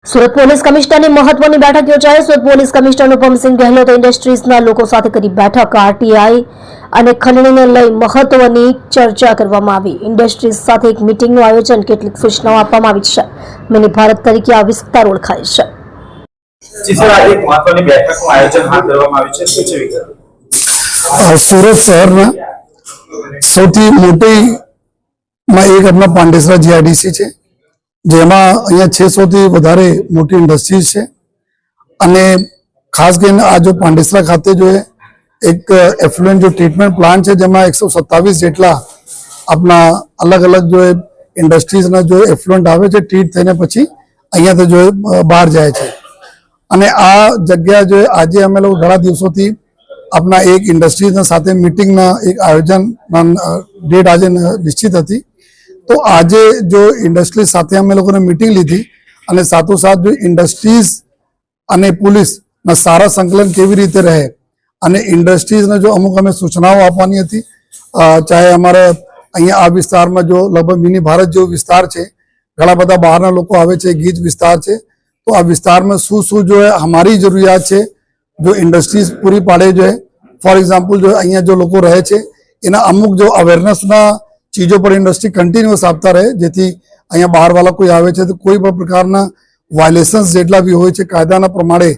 Surat police કમિશનરની મહત્વની બેઠક યોજાઈ। સુરત પોલીસ કમિશનર ઉપમસિંહ ગહેલોત ઇન્ડસ્ટ્રીઝના લોકો સાથે કરી બેઠક। આરટીઆઈ અને ખનનને લઈ મહત્વની ચર્ચા કરવામાં આવી। ઇન્ડસ્ટ્રીઝ સાથે એક મીટિંગનું આયોજન, કેટલીક સૂચનાઓ આપવામાં આવી છે। મિની ભારત તરીકે આ વિસ્તાર ઓળખાય છે। सूरत शहर में સૌથી મોટી માં એક अपना પાંડેસરા જીઆઈડીસી છે, જેમાં અહીંયા 600 થી વધારે મોટી ઇન્ડસ્ટ્રીઝ છે। અને ખાસ કરીને આ જો પાંડેસરા ખાતે જો એક એફ્લુએન્ટ जो ट्रीटमेंट प्लांट है, જેમાં 127 જેટલા अपना अलग अलग जो इंडस्ट्रीज ना जो एफ्लुएंट आवे છે, ट्रीट થઈને પછી અહીંયાથી જો બહાર જાય છે। અને આ જગ્યા જો આજે અમે લોકો ઘણા દિવસોથી अपना एक इंडस्ट्रीज साथ मीटिंग एक आयोजन डेट आज निश्चित थी। तो आज जो इंडस्ट्रीज साथ अमे लोगों ने मीटिंग ली थी और साथों साथ जो इंडस्ट्रीज और पुलिस ना सारा संकलन केवी रीते रहे और इंडस्ट्रीज ने जो अमुक अमे सूचनाओं आपवानी थी, चाहे अमारा अहींया आ विस्तार में जो लगभग मिनी भारत जो विस्तार है, घणा बधा बहारना लोको आवे छे, गीच विस्तार है। तो आ विस्तार में शू शू जो है हमारी जरूरियात है जो इंडस्ट्रीज पूरी पाड़े जो है। फॉर एग्जाम्पल जो अहियाँ जो लोग रहे छे एना अमुक जो अवेरनेस ना चीजों पर इंडस्ट्री कंटिन्यूअस आपता रहे, जेथी अहियाँ बहार वाला कोई आवे छे तो कोई पण प्रकारना वायलेशन्स जेटला भी होय छे कायदाना प्रमाणे,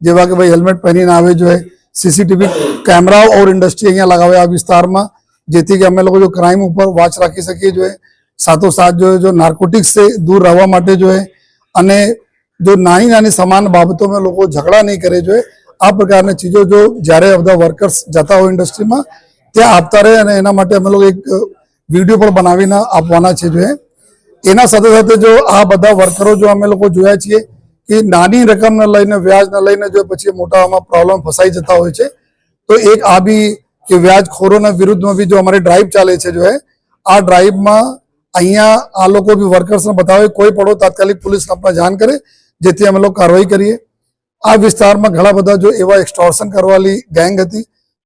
जेवा के भाई हेल्मेट पहरीने आवे जो है, सीसीटीवी कैमरा और इंडस्ट्री अहियाँ लगावे आ विस्तार में, जेथी के अमे लोग जो क्राइम ऊपर वॉच राखी सकीए जो है। साथों साथ जो नार्कोटिक्स से दूर रहवा माटे जो है अने जो नानी नानी समान बाबतों में लोग झगड़ा नहीं करे जो है। आ प्रकार चीजों जो जયારે બધા વર્કર્સ જતા હોય ઇન્ડસ્ટ્રીમાં ત્યાં આપતા રહે અને એના માટે અમે લોકો એક વિડીયો પણ બનાવીને આપવાના છે જો એના સાથે સાથે જો આ બધા વર્કરો જો અમે લોકો જોયા છીએ કે નાની રકમને લઈને વ્યાજને લઈને જો પછી મોટામાં પ્રોબ્લેમ ફસાઈ જતા હોય છે। તો એક આ બી કે વ્યાજખોરોના વિરુદ્ધમાં બી जो हमारी ड्राइव ચાલે છે जो આ ડ્રાઈવમાં અહીંયા આ લોકો બી વર્કર્સને બતાવે, કોઈ પડો તાત્કાલિક પોલીસને આપણે જાણ કરે જેથી અમે લોકો કાર્યવાહી કરીએ। आ विस्तार में घणा बधा जो एवा एक्सटोर्शन करवाली गैंग थी